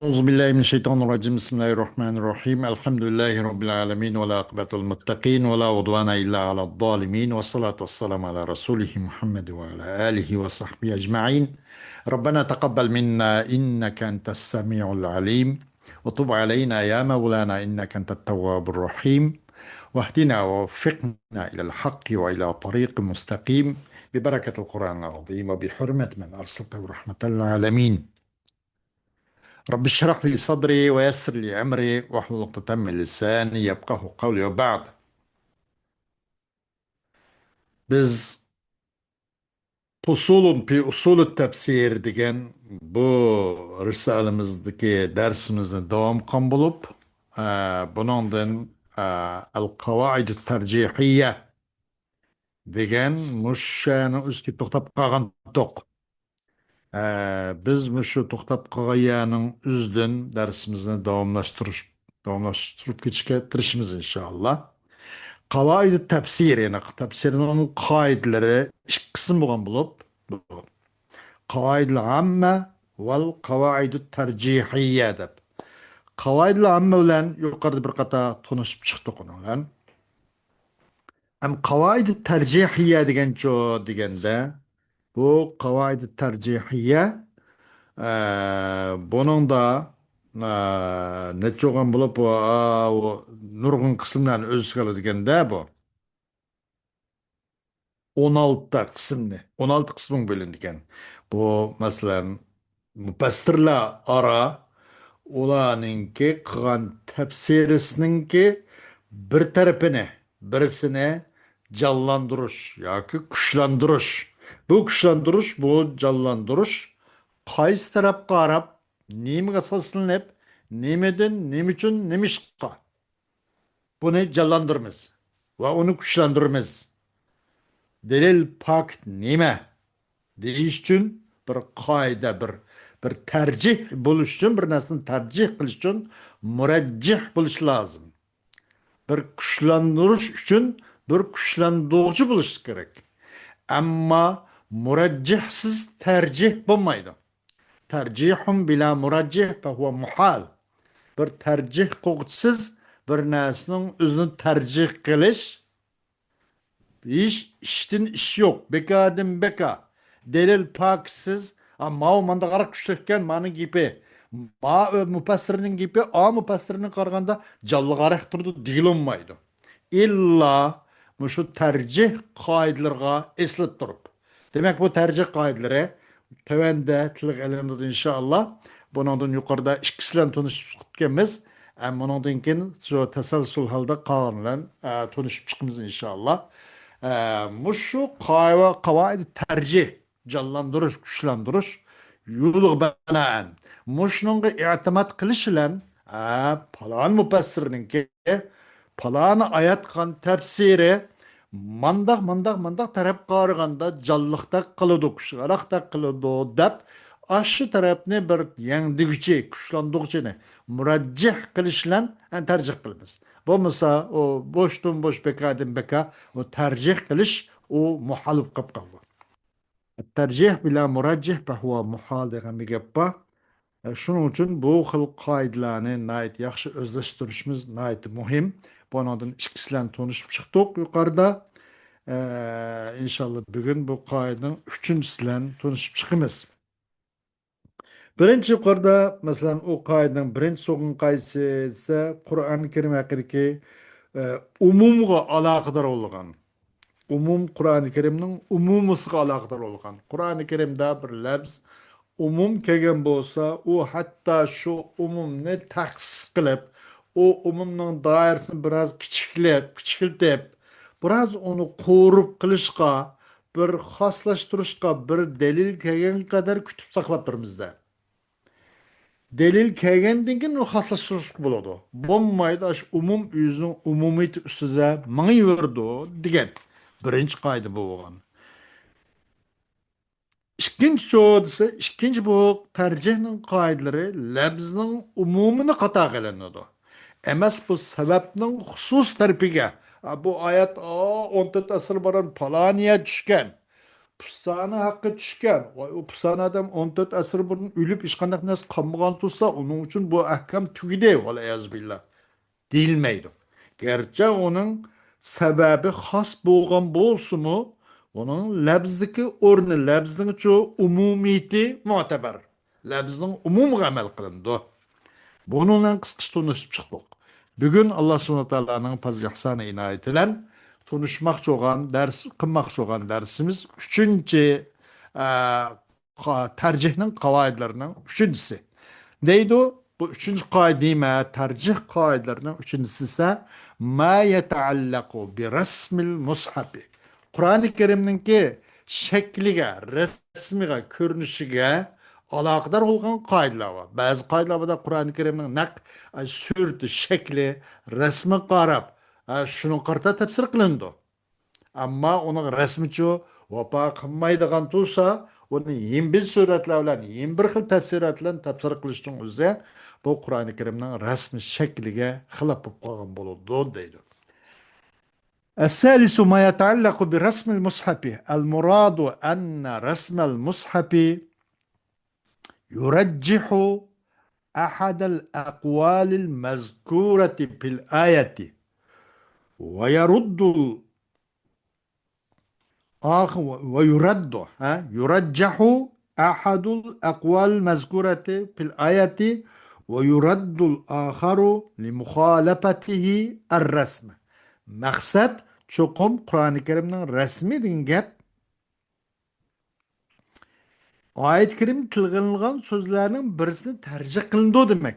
Euzubillahimineşşeytanirracim. Bismillahirrahmanirrahim. Elhamdülillahi Rabbil alemin. Ve la akıbetul muttaqin. Ve la udvana illa ala zalimin. Ve salatu vesselamu ala Resulihi Muhammed ve ala alihi ve sahbihi ecma'in. Rabbena taqabbal minna inneke entes semi'ul alim. Ve tub aleyna ya Mevlana inneke entet tevvabur rahim. Vahdina ve veffikna ilal hakki ve ila tariqi mustakim. Bi bereketil Kur'an'l azim ve bi hürmet men arsaltehu rahmetel alemin. رب اشرح لي صدري ويسر لي أمري واحلل عقدة من لساني يفقهوا قولي وبعد. Biz usulü tefsir degan bu risalemizdeki dersimizni davom qilgan bo'lib, buningdan al-qavaid tarjihiyya degan mushani o'ziga to'xtab qolgan to'q. Biz shu to'xtab qolganning o'zidan darsimizni davomlashtirib ketishga tirishimiz inshaalloh. Qavaid tafsir, yani tafsirning qoidalari ikki qism bo'lgan bo'lib, qavaidul amma val qavaidut tarjihiyya deb. Qavaidul amma bilan yuqorida bir qator tanishib chiqdik ular. Am qavaidut tarjihiyya deganda bu qavaidut tarjihiyya bunun da necha bo'lgan bo'lib, nurg'un qismlarni o'z ichiga oladigan-da bu. 16 qismni, 16 qismga bo'lingan. Bu masalan mufassirlar ara ularninki qilgan tafsirisininki bir tarafini, birisini canlandırış yoki kuchlantirish. Bu kuchlantirish, bu canlandırış qaysi tarafga qarab, nimaga asoslanib, nimadan, nima uchun, nima ishqa buni canlandırmız va uni kuchlantiramiz. Delil pak nima deyish uchun bir qoida, bir tercih bo'lish uchun, bir narsani tercih qilish uchun murajjih bo'lish lozim. Bir kuchlantirish uchun bir kuchlantiruvchi bo'lish kerak. Ammo murajjihsiz tercih bo'lmaydi. Tercihun bila murajjih fa huwa muhal. Bir tercih qo'g'isiz bir narsaning o'zini tercih qilish ishdan ish yo'q. Bekadan beka. Delil paksiz. Ma manda qarab kuchlikkan mani gipi. Ma mufassirning gipi mufassirning qaraganda jallig'araq turdi deyilmaydi. İlla şu tercih qoidalariga eslab turib. Demak, bu tercih qoidalari tövende tilga ilinadi inshaalloh. Bundan yuqorida ikkisidan tanishib chiqibmiz. Bundan keyin shu tasalsul holda qolganlar tanishib chiqamiz inshaalloh. Şu qavaid tercih, canlandırış, kuchlantirish yo'liga binoan shunga e'timod qilish bilan falon mufassirninki palani ayat qan tafsiri mandaq taraf qaraganda jalliqda qiladi, kuchlaraqda qiladi deb aşı tarafni bir yangdig'ichi, kuchlandiruvchini murajjih qilish bilan tarjih qilamiz. Bo'lmasa o boshdan bosh bekadan beka o tercih qilish o muhalif qilib qoldi. Tercih bilan murajjih fa huwa muhal degan bir gap bor. Shuning uchun bu xil qoidalarni nayt yaxshi o'zlashtirishimiz nayt muhim. Bundan ikkisidan tanishib chiqdik yuqorida. İnşallah bugün bu qoidaning uchinchisidan tanishib chiqamiz. Birinchi yuqorida masalan o qoidaning birinchi so'g'in qaysi esa Qur'oni Karim haqidagi umumga aloqador bo'lgan. Umum Qur'oni Karimning umumisiga aloqador bo'lgan. Qur'oni Karimda bir lafz umum kelgan bo'lsa, u hatto shu umumni taxsis qilib, o umumning doirasini biroz kichikiltib, biroz uni qo'rib qilishga, bir xoslashtirishga bir delil kelgan qadar kutib saqlab turibmizda. Delil kelgandan keyin uni xoslashtirish bo'ladi. Bo'lmaydi, shu umum o'zining umumiyati ustida mangayverdi degan birinchi qoida bu bo'lgan. İkinci bu tercihning qoidalari lafzning umumini qato qilinadi. Emas bu sababning xusus tarafiga. Bu oyat 14 asr burun paloniya tushgan. Pustani haqqı tushgan. O pustani odam 14 asr burun o'lib hech qanday narsa qolmagan tursa, uning uchun bu ahkam tugidi, billah deyilmaydi. Gerçi onun sebebi xos bo'lgan bo'lsa-mu, onun labzdagi o'rni, labzning chu umumiyati mu'tabar. Labzning umumiga amal qilindi. Bununla qısqacha tanışıp çıktık. Bugün Allah subhanahu teala'nın fazl ihsanı inayet bilen tanışmakçı olan ders, kılmakçı olan dersimiz üçüncü tercihinin kavaidlerinden üçüncüsü. Neydi o? Bu üçüncü kaidime tercih kaidelerinden üçüncüsü ise ma yeteallaku bi resmil mushabi. Kur'an-ı Kerim'ninki şeklige, resmige, görünüşüge alakadar olgan kaideler var. Bazı kaidelerde Kur'an-ı Kerim'nin nak sürtü, şekli, resmi qarab, şunun qarta tefsir kılındı. Ama onun resmi ço vapa kılmaydigan tursa, onu 21 suretler bilen, 21 xil tefsirat bilen tefsir kılıştın üzere bu Kur'an-ı Kerim'nin resmi şeklige xilap bolgan boludu deydi. الثالث ما يتعلق برسم المصحف المراد أن رسم المصحف يرجح أحد الأقوال المذكورة في الآية ويرد يرجح أحد الأقوال المذكورة في الآية ويرد الآخر لمخالفته الرسم. Maksat çokum Kur'an-ı Kerim'nin resmi degan gap ayet-i kerim tilg'anilgan so'zlarning birisini tarjih qilindi demak.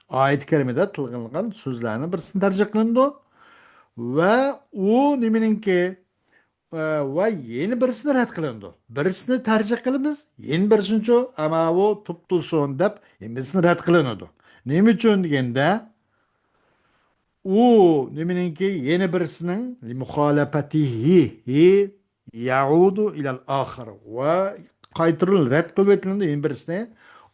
Ayet-i kerimida tilg'anilgan so'zlarning birisini tarjih qilindi va u nimaninki va yeni birisini rad qilindi. Birisini tarjih qilamiz, yeni birisini ama u tuptuson deb birisini rad qilinadi. Nima uchun deganda u nimaninki yeni birisinin muhalafatihi yaudu ilal ahir va qaytiril rad qilib etilindi yeni birisini.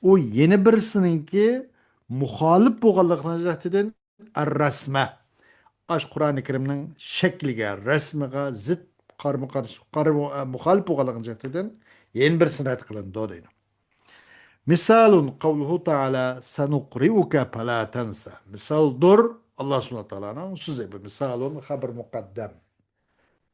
O yeni birisininki muhalif bo'lganligidan ar-rasma. Aş Kur'an-ı Kerim'nin şekliga, rasmiga zid muhalif bo'lganligidan yeni birisini rad qilindi deydi. Misalun qavluhu ta'ala sanuqri'uka fala tansa. Misaldur Allah subhanahu wa ta'ala'nın sözü bu. Misalun haber muqaddam.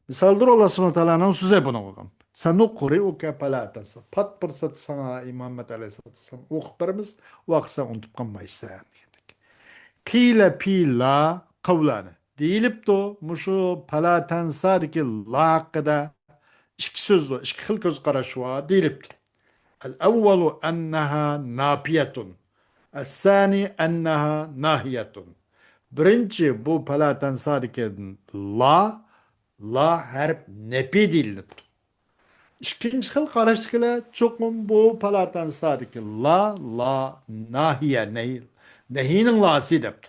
Misaldur Allah subhanahu wa ta'ala'nın sözü bunu koygan. Sanuqri'uka fala tansa. Pat fırsat sana Muhammed aleyhissalatu vesselam o'qib beramiz, vaqtsa unutib qolmaysan. Qila pila qavlani. Deyilibdi, mushu fala tansa'dagi la haqida ikki so'z, ikki xil ko'z qarash bor deyilibdi. الأول أنها نافية الثاني أنها ناهية birinchi bu palatan sadikin la harf nepi deyilibdi. İkinci xil qarashdagilar cho'qim bu palatan sadikin la nahiya nahiyning lasi debdi.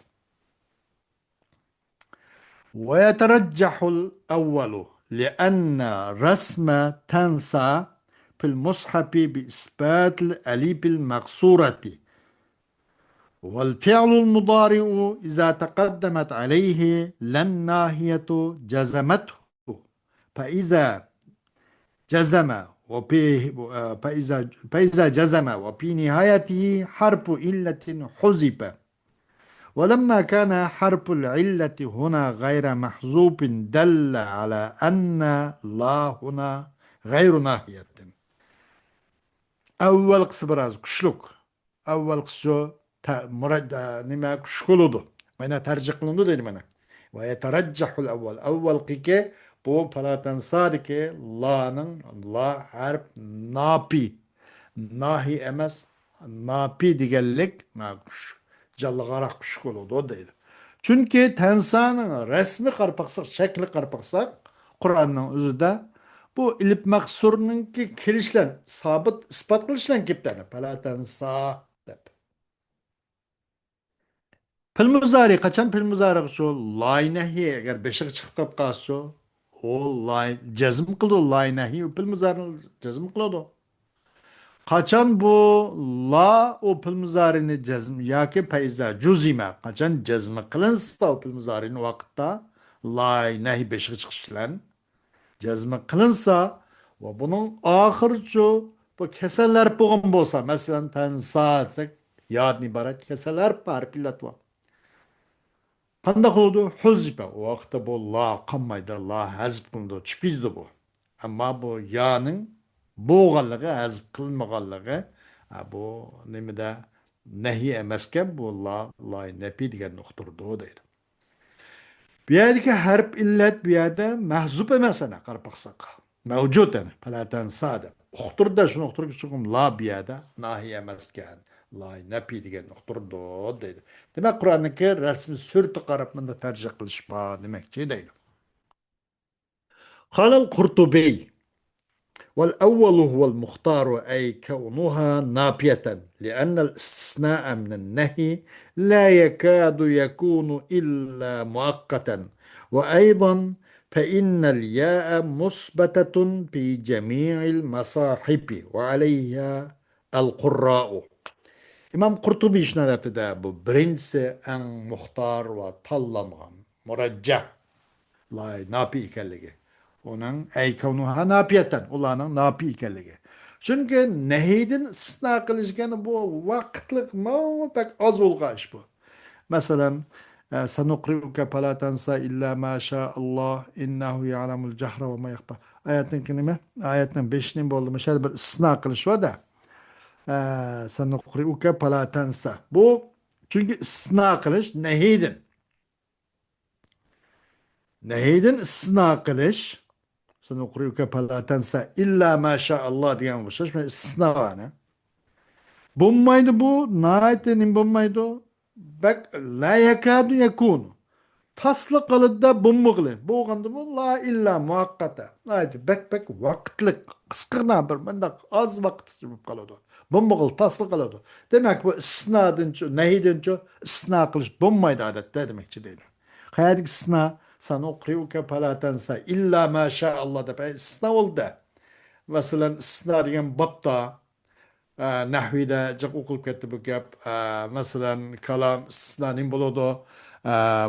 ويترجح الأول لأن رسم تنسى في المصحف بإثبات الألف المقصورة والفعل المضارع إذا تقدمت عليه لن ناهية جزمته فإذا جزم فإذا جزم وفي نهايته حرف علة حذف ولما كان حرف العلة هنا غير محذوف دل على أن لا هنا غير ناهية. Avval qısı biraz kuchlik. Avval qısı murad nima kuchkuludu. Mana tarjih qilindi deydi mana. Va yatarajjahul avval. Avval qiki bu palatan sadiki la'ning la harf napi. Nahi emas napi deganlik jallig'aroq kuchkuludu deydi. Chunki tansaning rasmi qarpaqsaq, shakli qarpaqsaq Qur'onning o'zida bu ilip maksurninki kelishlan sabit ispat qilishlan keptani palatansa deb. Fil muzari qachon fil muzari shu laynahi agar beshiq chiqib qolib qolsa o lay jazm qildi laynahi fil muzari jazm qiladi. Qachon bu la o fil muzarini jazm yoki faiza juzima qachon jazm qilinsa o fil muzarini vaqtda laynahi beshiq chiqishlan Cezme kılınsa ve bunun ahırcu bu keseler boğun bolsa mesela tensa etsek yadın ibaret keseler var pillat var. Qandaq oldu? Huzbe. O vaqtda bu la qanmaydı, la hazb qılındı, çıkızdı bu. Ama bu ya'nın boğanlığı, hazb qılınmağanlığı, bu nimede nehi emasken bu la nepi degan nuqturdu deydi. Bu yerdeki harf illet bu yerde mahzup emas ana qarab baqsaq. Mavjud ana, palatan sade. Uqturda şunu uqturib chiqim la bu yerde nahi emasken. La nepi degan nuqturdu deydi. Demek Kur'an'daki resmi sürtü qarab bunda tercih qilishpa demekçi deydi. قال القرطبي والأول هو المختار أي كونها نافية لأن الاستثناء من النهي لا يكاد يكون إلا مؤقتا وأيضا فإن الياء مثبتة في جميع المصاحف وعليها القراء İmam Kurtubi işine de bu birincisi en muhtar ve tallamgan, muracca, lay napi ikenligi. Onun ey kavnuha napiyeten, ulanın napi ikenligi. Çünkü nehidin istisna kılışken bu vakitlik ma pek az olgaç bu. Mesela sanukriuke fela tensa illa ma Allah innehu ya'lemul cehre ve ma yakfa. Ayetin kelime, ayetin beşinin boldu. Mesela bir istisna kılış var da. Sanukriuke fela tensa. Bu çünkü istisna kılış nehidin. Nehidin istisna kılış. Sanukriuke fela tensa illa ma Allah diyen kuşaş. İstisna var ne? Bulmaydı bu. Nâhetenin bulmaydı. Bak la yakadu yakunu. Taslı kalıda bummugli. Bu kandı mı la illa muhakkata. Haydi bek vakitlik. Kıskırna bir bende az vakit sürüp kalıyordu. Bummugl taslı kalıyordu. Demek bu istinadın ço, nehidin ço, istina kılış bummaydı adette demekçi değil. Hayadik istina sana okuyuke palatansa illa maşallah da istina oldu. Mesela istina diyen bapta nahvide çok okul ketdi bu gap. Mesela kalam istisnaning buludu,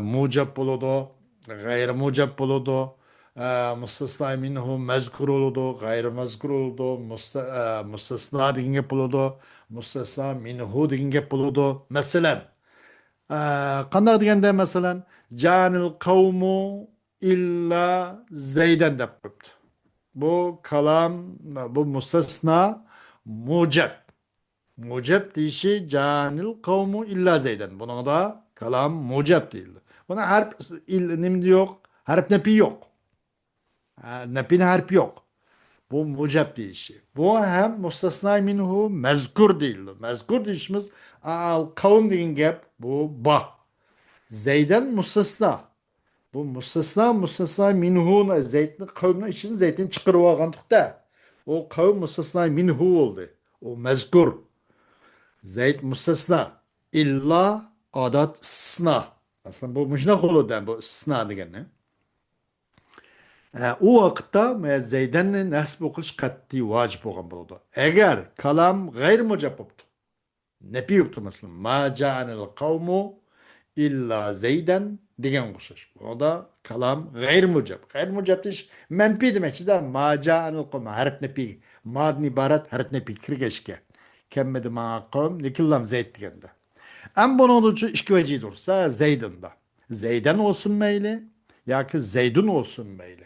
mucab buludu, gayri mucab buludu, mustasna minhu mezkur oludu, gayri mezkur oludu, mustasna degan gap buludu, mustasna minhu degan gap buludu. Mesela qandaq deganda masalan janil qavmu illa zaydan deb qo'yibdi. Bu kalam bu mustasna mucab. Mucep dişi canil kavmu illa zeyden. Buna da kalam mucep değildi. Buna harp nimdi yok. Harp nepi yok. Nepin harp yok. Bu mucep dişi. Bu hem mustasna minhu mezkur değildi. Mezkur dişimiz al kavm deyin gap bu ba. Zeyden mustasna. Bu mustasna minhu zeytin kavmin için zeytin çıkırıp algandıkta. O kavm mustasna minhu oldu. O mezkur. Zeyd müstesna. İlla adat istisna. Aslında bu müşnak olur den bu istisna degeni. O vakitte Zeyd'den nasip okulish qat'iy vacib bo'lgan bo'ladi. Agar kalam g'ayr mujab bo'libdi. Nepi yoktu mesela. Ma ja'anil qavmu illa Zeyden degan o'xshash. O da kalam g'ayr mujab. G'ayr mujab deyish manfiy demakchi-da. Ma ja'anil qavmu harf nepi. Madni iborat harf nepi kirgashga. Kemmedi ma qavm likillam Zeyd deganda. En bunun için iki vecihi dursa Zeyd'in Zeyden olsun meyli ya ki Zeydun olsun meyli.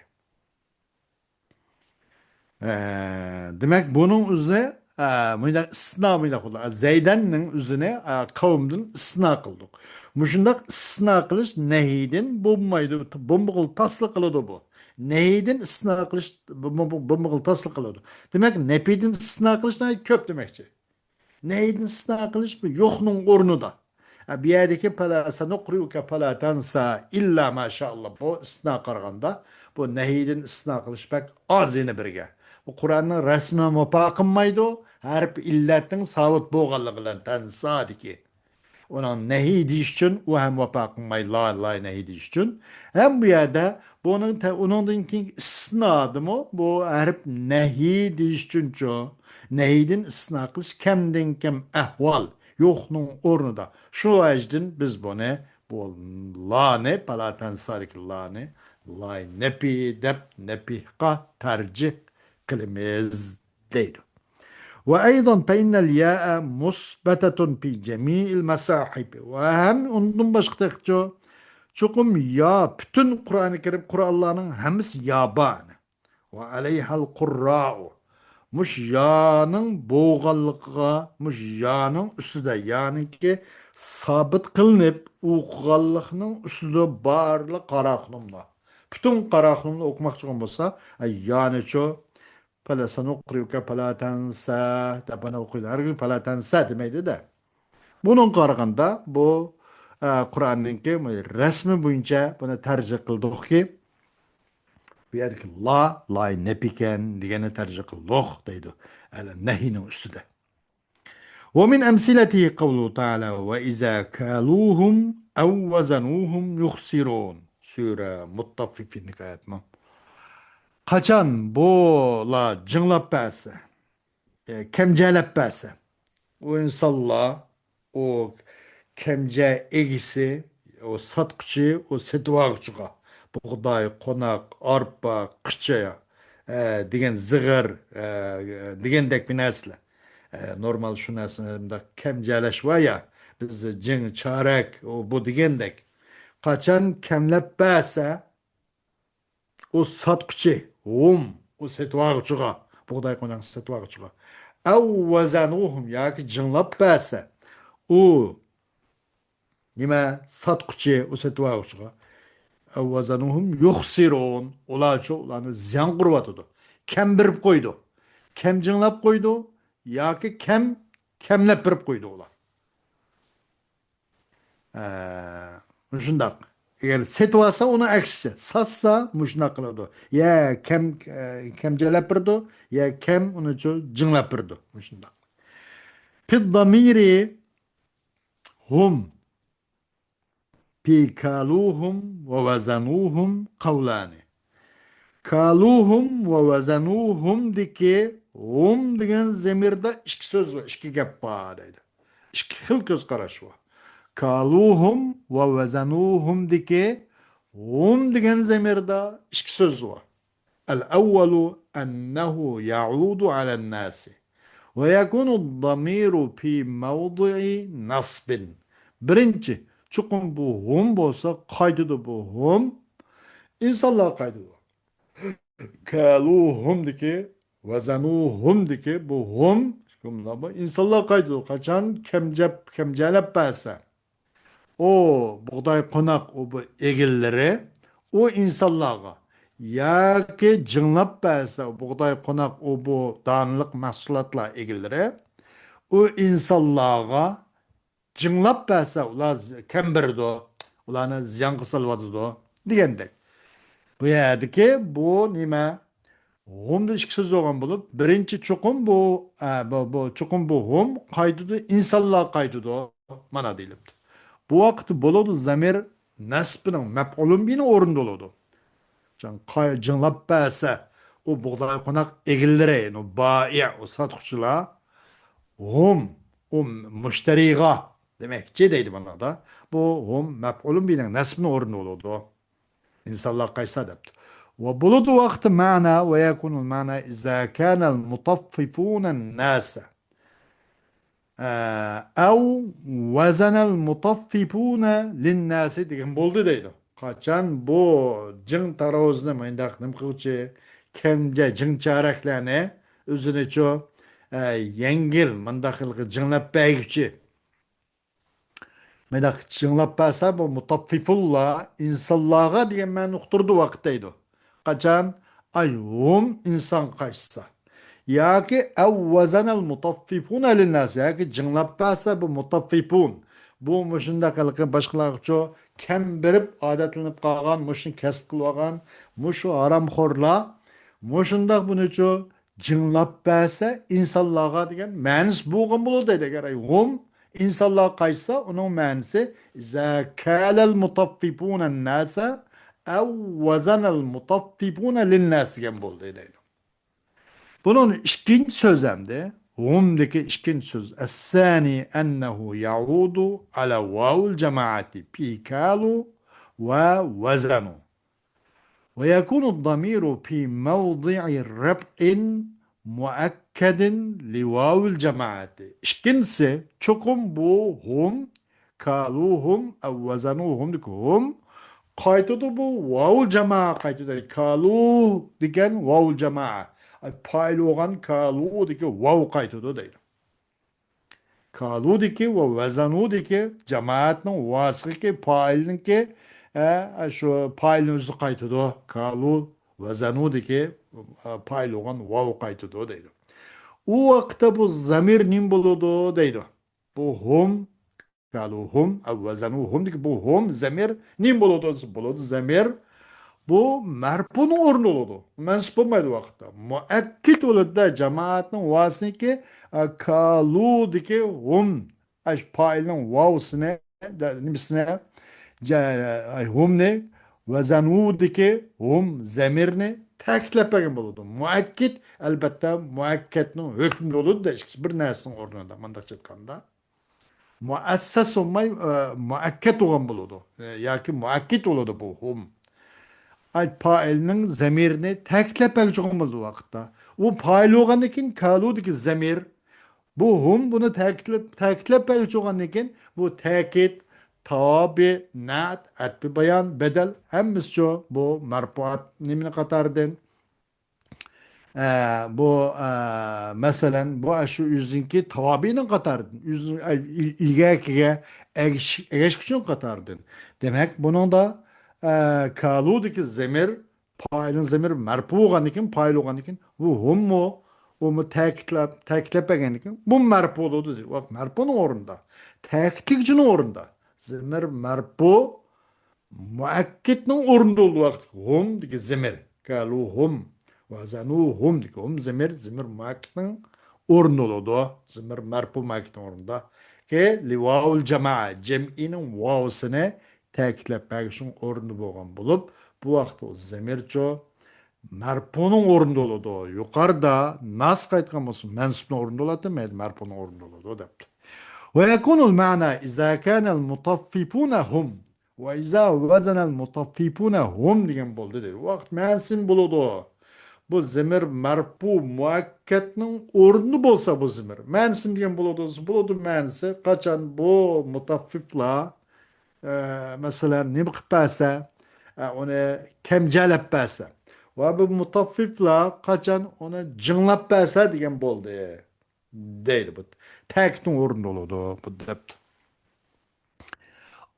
Demek bunun üzerine istisna mıyla kullanır. Zeyden'in üzerine kavmdin istisna kıldık. Muşundak istisna kılış nehidin bulmaydı. Bumbukul taslı kılıdı bu. Nehidin istisna kılış bumbukul taslı kılıdı. Demek nepidin istisna kılış ne? Köp demekçi. Nehidin istisna kılış bu. Yoknun ornu da. Bir yerdeki pala sanukriuke pala tansa illa maşallah bu istisna qaraganda bu nehidin istisna kılış pek az yine birge. Bu Kur'an'ın resmi mupaqınmaydı. Her bir illetin sabit boğalıqlan tansa diki. Onun nehi deyiş için o hem vapaqınmay la nehi deyiş için. Hem bu yerde onun istisna adı mı bu harp nehi deyiş için ço. Nehidin istisna kılış kemden kem ehval. Yo'qning Şu vajdan biz bunu bu lani palatan sarik lani lay nepi deb nepihqa tercih kılımız deydi. وأيضا فإن الياء مثبتة في جميع المصاحف وهم ondan başka çokum ya bütün Kur'an-ı Kerim Kur'anların hemsi yabani ve aleyhal kurra'u muş yanın boğallığa muş yanın üstüde yani ki sabit kılınıp uğallıqның üstüde barlı qaraqlımla bütün qaraqlımla okumak çıkan bolsa yani ço Fela sanuqriuke fela tensa deb bana okuydu. Her gün fela tensa demeydi de. Bunun qaraganda bu Kur'an'ınki resmi boyunca buni tercih qildik ki bu yerdeki la nepiken degeni tercih qildik deydi. Nehinin üstüde. ومن أمثلته قوله تعالى وإذا كالوهم أو وزنوهم يخسرون Sure Muttaffifin ayetme. Kaçan bu la cınlap bəsə, kemcelep bəsə, o insanla o kemce egisi, o satkıcı, o setvağçıga, buğday, konak, arpa, kıçaya, degen zığır, degendek bir nesle. Normal şu neslimde kemceleş var ya, biz cin, çarek, o bu degendek. Kaçan kemlep bəsə, o satkıcı, o setvağçıga, buğday konak setvağçıga. Ev vezenuhum, ya ki cınlap bəsə, o nima satqıcı o setvağçıga. Ev vezenuhum yuxsirun, olarça ulanı ziyan qurvatıdı. Kem birip koydu. Kem cınlap koydu, ya ki kemlep birip koydu olar. Şundak. Eğer setvasa onu aksi. Sassa muşuna kılıyordu. Ya kemcelep birdi, ya kem onu cınlap birdi. Şundak. Pid damiri hum fi kaluhum ve vezanuhum kavlani. Kaluhum ve vezanuhum diki hum degan zemirde iki söz var, iki gap var deydi. İki xil göz qarash var. Kaluhum ve vezanuhum diki hum degan zemirde iki söz var. El-evvelu ennehu ya'udu alen-nasi ve yekunu damiru fi mevdi'i nasbin. Birinci, çuqum bu hum bolsa qaytıdı bu hum, insanlar qaytıdı. Kaluhum'daki vezanuhum'daki bu hum insanlar kaydı. Kaçan kemcelep belse. O buğday konak o bu egilleri o insanlarga ya ki cınlap belse o buğday konak o bu dağınlık mahsulatla egilleri o insanlarga cınlap belse ular kembirdi ularni ziyan kısalvadı degandek. Bu yerdeki bu nima? Hum ikki so'z bo'lgan bo'lib, birinchi cho'qim bu cho'qim bu hum qaytidi, insonlar qaytidi mana deyilibdi. Bu vaqt bo'ladi zamir nasbining maf'ulun bini o'rinda bo'ladi. Jinlab basa u bug'doy qo'noq egillari, o bai, o sotuvchilar hum mushtariga demakchi deydi mana da. Bu hum maf'ulun bini nasbini o'rinda bo'ladi. İnsanlar kaysa debdi. وبلد وقت معنى ويكون المعنى إذا كان المطففون الناس أو وزن المطففون للناس degan bo'ldi deydi. Qachon bu jing tarozni mendaq nim qiluvchi kemja jingcharaklarni o'zini cho yengil mendaq qilib jinglab berguchi mendaq jinglab bersa bu mutaffifullah insonlarga degan ma'ni uqtirdi vaqtdaydi. Kaçan ayhum insan kaçsa. Ya ki evvezenel mutaffifun elinnas. Ya ki cınlap basa bu mutaffifun. Bu muşunda kalıkı başkalarca kem berip adetlenip kalgan, muşun kesip kılvagan, muşu haramxorla, muşunda bunu ço cınlap basa insanlığa degen мәнис buğun bulu deydi. Hum insanlığa kaçsa onun mənisi zekalel mutaffifun nasa ev vezenel mutaffifune linnas gen bo'ldi deydi. Bunun ikinci sözemde humdaki ikinci söz es-sani ennehu yaudu ala vavul cemaati fi kalu ve vezenu. ويكون الضمير في موضع رفع مؤكد لواو الجماعة. İşkincisi çokum bu hum, kaluhum, evvezanuhum dik hum. Kaytıdı bu vavul cema'a kaytıdı. Kalu diken vavul cema'a. Ay payloğan kalu diki vav kaytıdı değil. Kalu diki ve vezanu diki cemaatinin vasıkı ki pailinin ki şu pailin üzü kaytıdı. Kalu vezanu diki payloğan vav kaytıdı değil. O vakitte bu zamir nim buludu değil. Bu hum kalu hum evvezanu hum diki bu hum zamir nim buludu buludu zamir. Bu merpun ornu oldu. Mensup olmaydı vakitte. Muakkit oldu da cemaatin vasını ki kalu diki hum. Aş pailin vavsine nimisine hum ne ve diki hum zemirni teklepekin buludu. Muakkit elbette muakketinin hükmü oldu da işte bir nesin ornunda mandak çıtkanda. Muasses olmay muakket olan buludu. Yaki muakkit oldu bu hum. Ay pailinin zemirini teklep olmalı vakitte. O pail olan için kaludaki zemir bu hum bunu teklep olan için bu tekit tabi naat etbi bayan bedel hemmisi bu merfuat nimine katarden bu mesela bu şu yüzünki tavabinin katardın. Yüzün ilgeye egeşkişin katardın. Demek bunun da kaludaki zemir paylın zemir merpu olan iken paylı olan iken bu hum mu teklep egen iken bu merpu oldu. Bak merpunun orunda. Teklikçinin orunda. Zemir merpu muakkitnin orunda olduğu vakit hum diki zemir. Kalu hum. Vazanuhum dik hum zemir muakkitnin orunda oldu. Zemir merpu muakkitnin orunda. Ke livavul cema'a cem'inin vavsını tekletmek için orunda bolgan bulup bu vaqt o zemirço merpunun orunda oldu. Yukarıda nas qaytkan bolsun mensupun orunda oldu. Merpunun orunda oldu depti. ويكون المعنى إذا كان المطففون هم وإذا وزن المطففون هم degan bo'ldi dedi. Vaqt mensin buludu. Bu zemir merpu muakketinin orunu bolsa bu zemir. Mensin degan buludu. Buludu mensi. Kaçan bu mutaffifla mesela ne qilib bersa uni kemjalab bersa va bu mutaffifla qachon uni jinglab bersa degan bo'ldi deydi bu ta'kidning o'rnida bo'ladi bu debdi.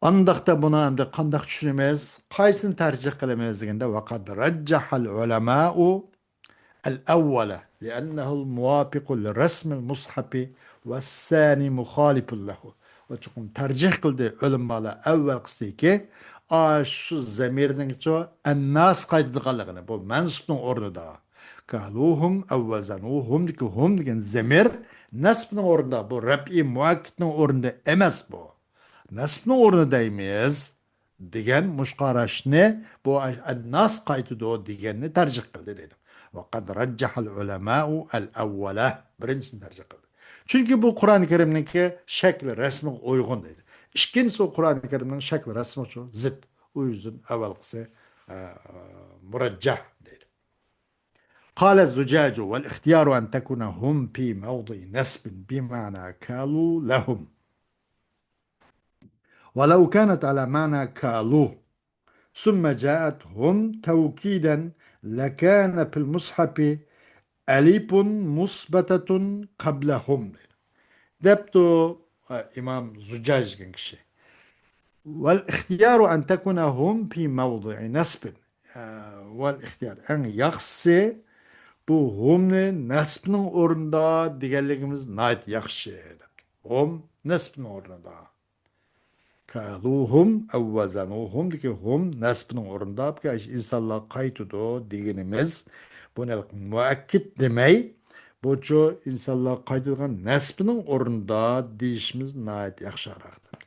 Andaqda buni endi qandoq tushunamiz, qaysini tarjih qilamiz deganda vaqad rajjahal ulama'u al-awwala li'annahu al-muwafiq li-rasm al-mushaf was-sani mukhalif lahu. Ve çukum tercih kıldı ölümmalı evvel kısdı ki şu zemirinin çoğu ennas kaydıdıqalıqını bu mensupun orada kaluhum evvezanuhum diki hum diken zemir nasbının orada bu rab'i muakkitinin orada emes bu nasbının orada deymiz digen muşqaraşını bu ennas kaydıdı o digenini tercih kıldı dedim. Ve kad raccahal ulema'u el-evvela birincisini tercih kıldı. Çünkü bu Kur'an-ı Kerim'deki şekli, resmi uygun değil. İkincisi o Kur'an-ı Kerim'in şekli, resmi çok zıt. O yüzden evvelkisi mürecceh değil. Kâle zücacu vel ihtiyaru en tekune hum pi mevdi nesbin bima'na kâlu lehum. ولو كانت على معنى كالو ثم جاءت هم توكيدا لكان في المصحف أليف مثبتة قبلهم. دبتو إمام زجاج كنكشي والاختيار أن تكون هم في موضع نسب والاختيار أن يخصي bu humni nasbning o'rnida deganligimiz nayt yaxshi. Hum nasbning o'rnida. Kaluhum evvazanuhum deki hum nasbning o'rnida insonlar qaytidi deganimiz buni muakkid demay bu insanlar qaytadigan nasbning o'rnida deyishimiz nayt yaxshiroqdir.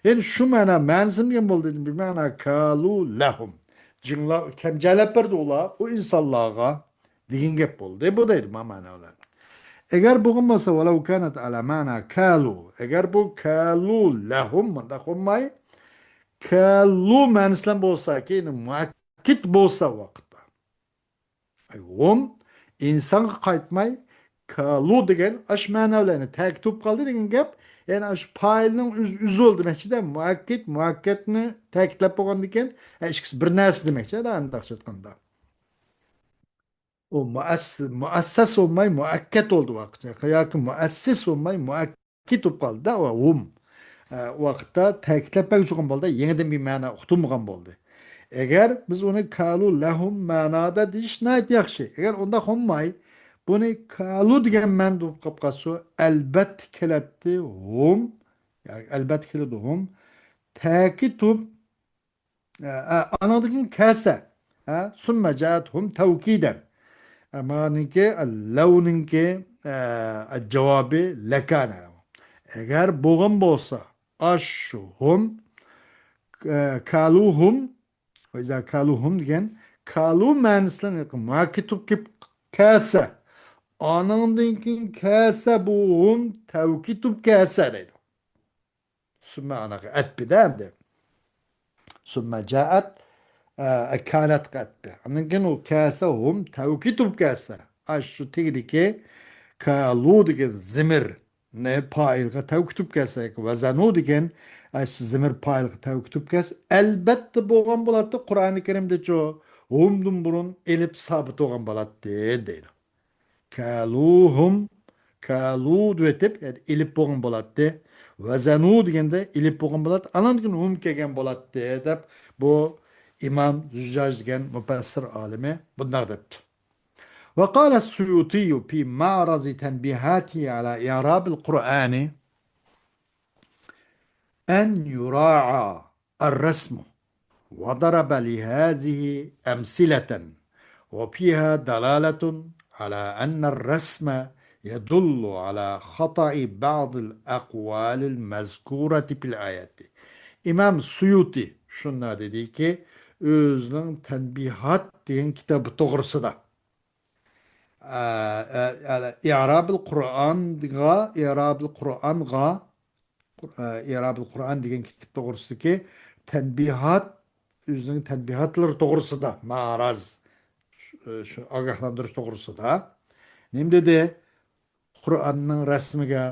Yani şu mana manzim degan bo'ldi bir ma'na kalu lahum. Jinlar kamjalab berdi ular o insonlarga degan gap bo'ldi. Bu deydi ma'na ular. Eğer bu olmasa velev kanat ala mana kalu. Eğer bu kalu lahum manda olmay kalu manaslan bolsa ki muakkid bolsa vaqt Hum insonga qaytmay kalu degan ash ma'nolarni ta'kid qildi degan gap. Yani ash failning o'zi demakchida muakkatni ta'kidlab bo'lgandan keyin ikkisi bir narsa demakchi andoqcha aytganda. O muassas olmay muakkat oldu vaqtda. Yoki muassis olmay muakkit bo'lib qoldi da o hum. O vaqtda ta'kidlab bo'lgan bo'ldi, yangidan bir ma'no uqtilmagan bo'ldi. Eğer biz onu kalu lahum manada deyishni yaxshi. Eğer onda olmay buni kalu degan ma'noda bo'lib qolib qolsa, albatta keladi hum, yani albatta keladi hum ta'kid anadaki kasa summa ja'atuhum tavkiden amanınki lavninki cevabı lekane. Eğer boğum bolsa aşhum kaluhum ve izâ kaluhum diyen kalu manasına yakın muhakkitub kip kase anandaki kase buhum tevkitub kase deydi. Sümme anaka et bidemdi. Sümme caat كانت قد أنكن كاسة هم توكيتب كاسة أشو تيجي كالود زمر ne paylığı tevkütüp kessek ve zanodigen aş zimir paylığı tevkütüp kes elbette boğan bulattı Kur'an-ı Kerim'de çoğu umdum burun elip sabit olan bulattı değil. Kaluhum kalud etip yani elip boğan bulattı ve zanodigen elip boğan bulattı anan gün kegen bulattı edip bu İmam Züccac degan mufassir alimi bunday debdi. Ve qala Suyuti fi ma'razi tenbihati ala i'rabil Qur'ani en yura'a الرسم وضرب لهذه أمثلة وفيها دلالة على أن الرسم يدل على خطأ بعض الأقوال المذكورة في الآيات. İmam Suyuti şunlar dedi ki özünün Tenbihat degan kitabı to'g'risida i'robil Qur'on degan kitob to'g'risidagi tanbihat o'zining tanbihatlari to'g'risida ma'raz shu ogohlantirish to'g'risida nima dedi Qur'onning rasmiga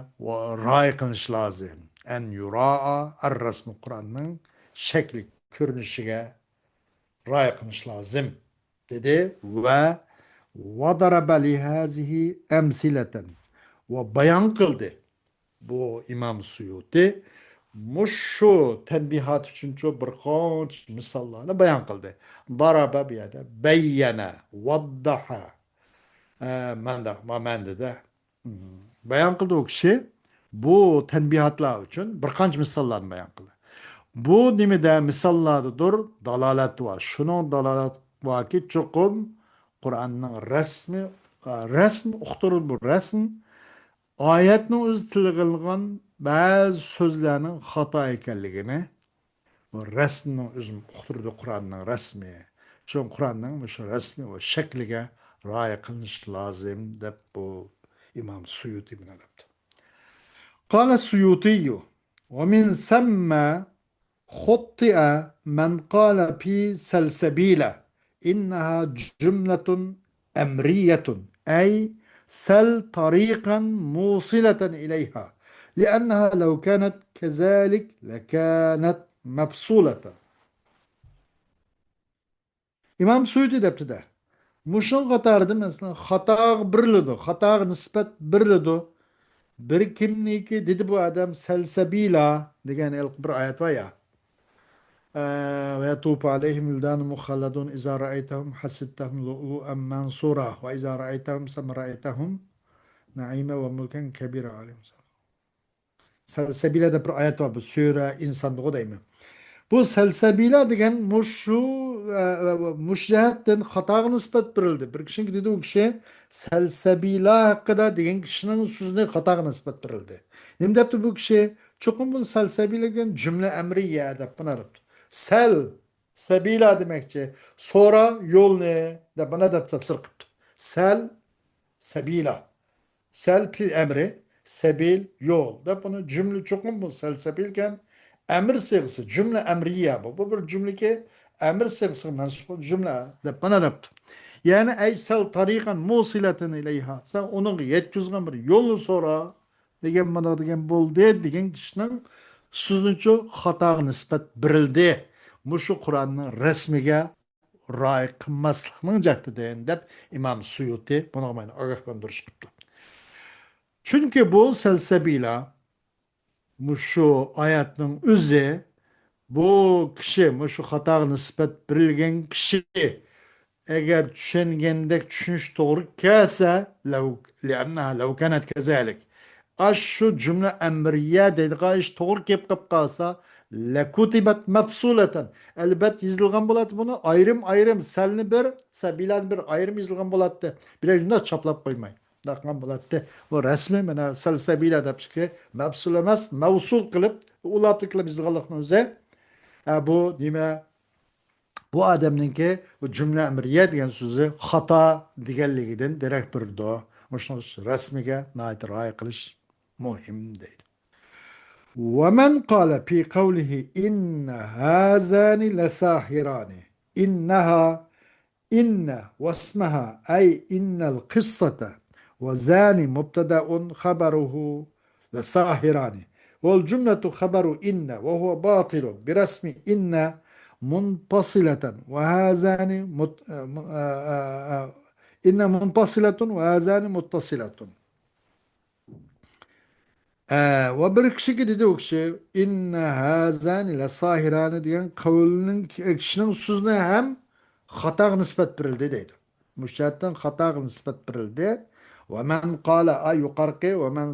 rioya qilish lozim an yuraa ar rasmi Qur'onning shakli ko'rinishiga rioya qilish lozim dedi va vadaraba lihazihi emsileten ve bayan kıldı bu İmam Suyuti muşu tenbihat için çok bir kaç misallarını bayan kıldı. Daraba bir yerde beyyene vaddaha mende de bayan kıldı o kişi bu tenbihatlar için bir kaç misallarını bayan kıldı. Bu nimede misallardadır dalalet var. Şunun dalalet var ki çokum Kur'an'ın resmi uqturul bu resm ayetning o'zi tilg'ilgan ba'zi so'zlarning xato ekanligini bu rasmning o'zi uqturdi Qur'onning rasmi. Shu Qur'onning shu rasmi va shakliga rioya qilish lozim deb bu İmam Suyuti bilan aytdi. Qala Suyuti ve min thumma خطئ من قال في سلسبيلة إنها جملة أمرية أي سل طريقا موصلة إليها لأنها لو كانت كذلك لكانت مفصولة. İmam Suyuti depti de. Muşun qatardı mesela xataq birlidu, xataq nisbat birlidu. Bir kimniki dedi bu adam selsebila degan bir ayet var ya. ويطوف عليهم ولدان مخلدون إذا رأيتهم حسبتهم لؤلؤا منصورا وإذا رأيتهم رأيتهم نعيما وملكا كبيرا عليهم. Selsebile de bir ayet var bu Sure insanlığı değil mi? Bu selsebile degen muşcehetten hata nispet birildi. Bir kişinin dedi o kişi selsebile hakkında degen kişinin sözüne hata nispet birildi. Nem depti bu kişi çokum bu selsebile degen cümle emriye dep bana depti. Sebila demekçi. Sonra yol ne? De bana da tefsir kıptı. Sebila. Pil emri. Sebil yol. De bunu cümle çokum bu sebilken emir sığısı. Cümle emriye bu. Bu bir cümle ki emir sığısı mensup cümle. De bana da Yani eysel tarikan musilatin ileyha. Sen onun yetkizgen bir yolunu sonra degen bana degen boldu degen kişinin sözünçü hata nispet birildi. Muşu Kur'an'ın resmiga ra'y kılmaslıkның jaktı deyin dep İmam Suyuti buna bana agahlandırış kıptı. Çünkü bu selsebiyle muşu ayetinin üzü bu kişi muşu hata nispet birilgen kişi eğer düşüngendek düşünüş doğru kese لأنها لو كانت كذلك اش şu cümle emriye dediği iş doğru kep kalsa lekutibat mefsuleten elbet yazılgan buladı bunu ayrım ayrım selini bir sebilen bir ayrım yazılgan buladı bir yüzünde çaplap koymayın dakkan buladı o resmi mena selsebiyle de ki mefsul emez mevsul kılıp ulatı kılıp yazılganlıkını üze bu nime bu adamninki bu cümle emriye degan so'zi xato deganligidan derak berdi. Mushuni rasmiga ray qilish muhim deydi. ومن قال في قوله إن هذان لساحران إنها إن واسمها أي إن القصة وزان مبتدأ خبره لساحران والجملة خبر إن وهو باطل برسم إن منفصلة وهذان إن منفصلة وهذان متصلة ve bir kişi ki dedi o kişi inne hazan ile sahirane diyen kavlinin kişinin sözüne hem hata nispet birildi deydi. Müşahitten hata nispet birildi. Ve men kâle ay yukarki ve men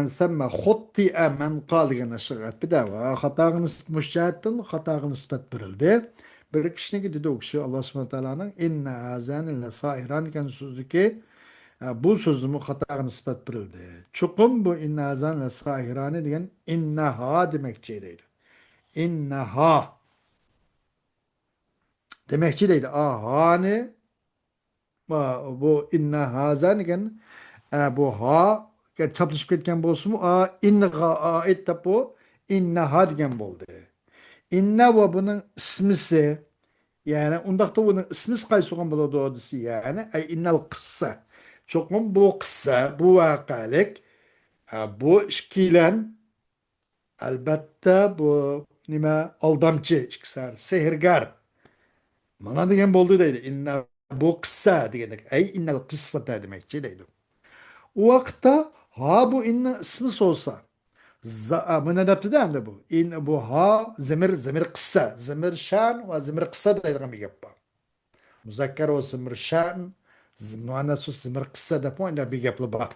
semme hutti'e men kâle diyen şıgat bir de ve hata müşahitten hata nispet birildi. Bir kişi ki dedi o kişi Allah subhanahu teala'nın inne hazan ile sahirane diyen sözü ki bu sözümü hata nispet birildi. Çukum bu innazan ve sahirane diyen innaha demekçi değil. İnnaha demekçi değil. Ahane bu innahazan diyen bu ha çapışıp ketken bolsun mu innaha ait de bu innaha diyen boldu. İnna ve bunun ismisi yani undaqda bunun ismisi qaysi olgan bo'ladi odisi yani ay innal qissa. Çokum bu kıssa, bu vakalık, bu işkilen elbette bu nime aldamcı, işkisar, sehirgar. Mana degen boldu deydi. İnne bu kıssa degenek. Ey innel kıssa da demekçi deydi. O vakta ha bu inne ismi olsa bu ne yaptı da bu? İn bu ha zemir kıssa, zemir şan ve zemir kıssa deydiğim bir yapı. Muzakker o zemir şan muannas zemir kıssa da bu anda bir yapı var.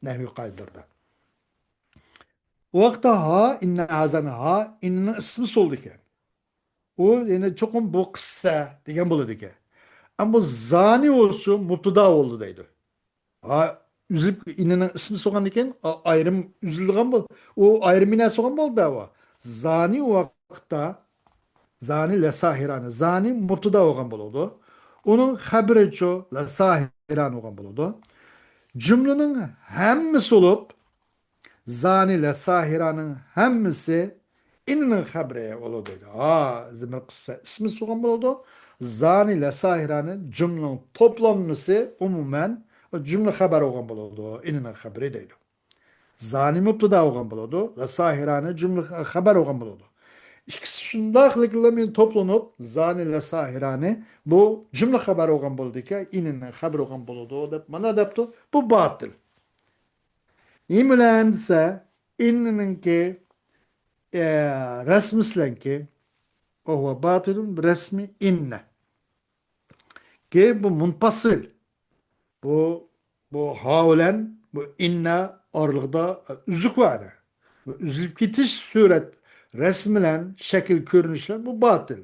Nehvi kaydırdı. O vakta ha inne hazan ha innenin ismi soldu ki. O yani çok bu kıssa diyen buladı ki. Ama bu zani olsun mutluda oldu deydi. Ha üzülüp innenin ismi soğan iken ayrım üzüldüğün bu. O ayrım ine soğan oldu ama. Zani o vakta zani le sahirane. Zani mutluda olgan buludu. Onun haberi ço le sahirane olgan buludu. Cümlenin hemmisi olup zani ile sahiranın hemmisi innin habreye oldu. Zimir kıssa ismi soğan oldu. Zani ile sahiranın cümlenin toplanması umumen o cümle haber olgan oldu. İnnin haberi değil. Zani müpteda olgan oldu. Ve sahiranın cümle haber olgan oldu. İkisi şundaklıkla toplanıp zani ile sahiranı bu cümle haber olgan oldu ki innin haber olgan oldu. Bana deptu bu batıl. İmlense inninki resmislenki o huve batılun resmi inne. Ki bu munfasıl. Bu haulen bu inne aralıkta üzük var. Bu üzülüp gitiş suret resmilen şekil görünüşler bu batıl.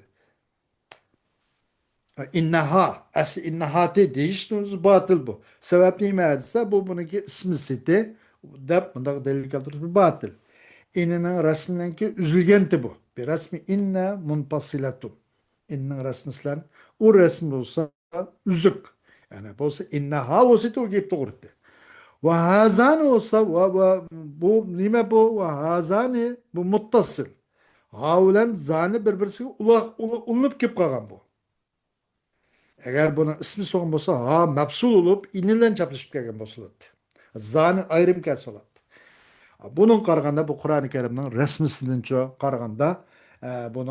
İnneha. Asli innehati değiştiğiniz batıl bu. Sebep neyse bu bununki ismisiydi. Dep bunda delil kaldırır bu batıl. İnnenin resminenki üzülgenti bu. Bir resmi inne munfasilatun. İnnenin resmislen o resmi olsa üzük. Yani bu olsa inneha olsa o gibi doğrudur. Ve hazani olsa bu nime bu ve hazani bu muttasıl. Havlen zani birbirisi ulup kip kalgan bu. Eğer bunun ismi soğun olsa ha mapsul olup inilen çapışıp gelgen bosuladı. Zani ayrım kes oladı. Bunun qaraganda bu Qur'oni Karimning rasmisidan qaraganda buni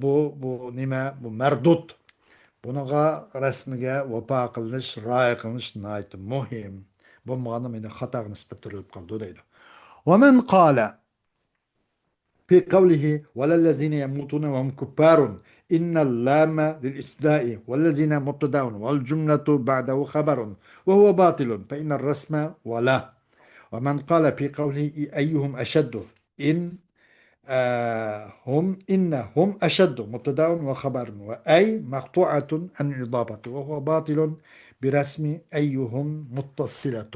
bu nima bu mardud. Bunaqa rasmiga vafo qilinish, rioya qilinish nihoyatda muhim. Bo'lmaganda meni xato nisbat turilib qoldi deydi. ومن قال في قوله ولا الذين يموتون وهم كفار إن اللام للإبتداء والذين مبتدأ والجملة بعده خبر وهو باطل فإن الرسم ولا ومن قال في قوله أيهم أشد إن هم إنهم أشد مبتدأ وخبر وأي مقطوعة عن الإضافة وهو باطل برسم أيهم متصلة.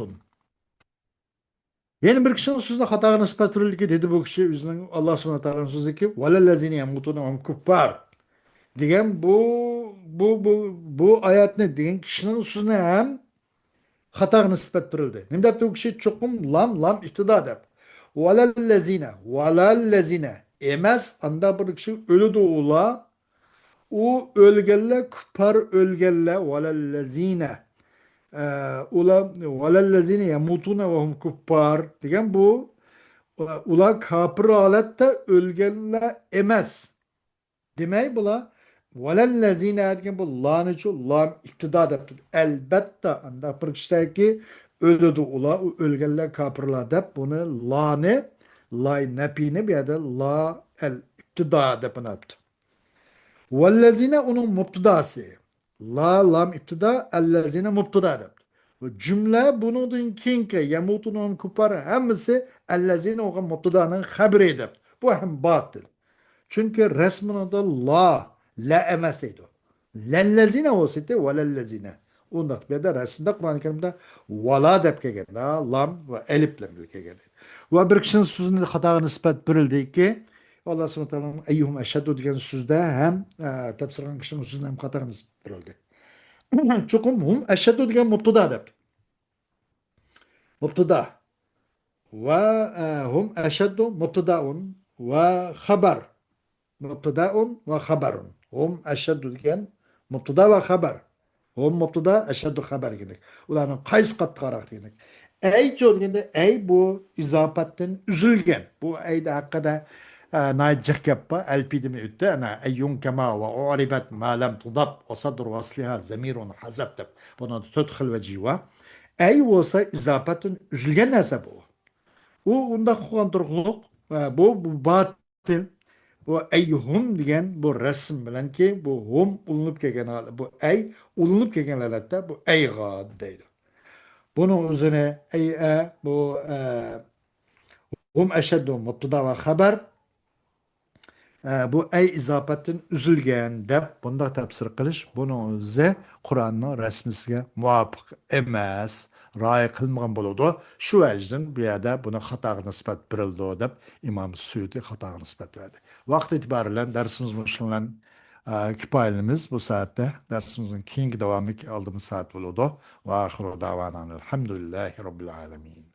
Yani bir kişinin sözüne hata nispet ki dedi bu kişi yüzünden Allah subhanahu teala'nın sözü ki وَلَلَّذِينَ يَمُوتُونَ وَهُمْ كُفَّارٌ diyen bu ayet ne diyen kişinin sözüne hem hata nispettirildi. Ne de bu kişi çokum lam iktida dep. Velellezine emez anda bir kişi ölü doğula o ölgelle küpar ölgelle velellezine velellezine yamutuna ve hum kuffar degan bu ular kafir holatda ölgelle emez. Demek bula velellezine degan bu laniçu lam iktida dep. Elbette anda bir kişideki ölüdü ula o ölgeller kafirler dep bunu lani lay nepini bir yerde la el iktida dep yaptı. Vellezine onun mubtidası. La lam iktida ellezine mubtida dep. Bu cümle bunun kinke yamutunun kuparı hemisi ellezine o mubtidanın haberi dep. Bu hem batıl. Çünkü resminin da la emesiydi. Lellezine olsaydı velellezine. Ondan bir de resimde Kur'an-ı Kerim'de vala dep kelgen. Lam ve elifle kelgen. Ve bir kişinin sözünde hata nispet birildi ki Allah subhanahu wa ta'ala eyyuhum eşheddu degan sözde hem tefsirlen kişinin sözünde hem hata nispet birildi. Çukum hum eşheddu degan mubtada dep. Mubtada. Ve hum eşheddu mubtadaun ve haber. مبتدا وخبر هم أشد degan مبتدا ve haber. Hum mubtada eşeddu haber dedik. Ularning qaysi qattiqroq dedik. Ey deganda ey bu izofatdan üzülgen. Bu eyde hakkında naycık yapma. Elpidimi ütte. Ana eyyun kema ve u'ribat ma lam tudab ve sadr vasliha zemirun hazab deb. Buna tudxil ve civa. Ey olsa izofatdan üzülgen narsa bu. U unda qo'ygan turqliq bu batil. Bu eyhum degan bu rasm bilanki bu hum ulinib kelgan bu ey ulinib kelgan holatda bu eyga deydi. Bunun o'zini bu hum ashaddu mubtada va xabar bu ey izofatdan uzilgan deb bunda tafsir qilish buni o'zi Qur'onning rasmisiga muvofiq emas, rioya qilmagan bo'ladi. Shu vajdan bu yerda buni xato nisbat berildi deb Imom Suyuti xato nisbat berdi. Vaqt itibariyle dersimiz bilan kifoyalanamiz bu soatda. Darsimizning keyingi davomi aldığımız saat bo'ladi. Va axiru da'vanan alhamdulillahi robbil alamin.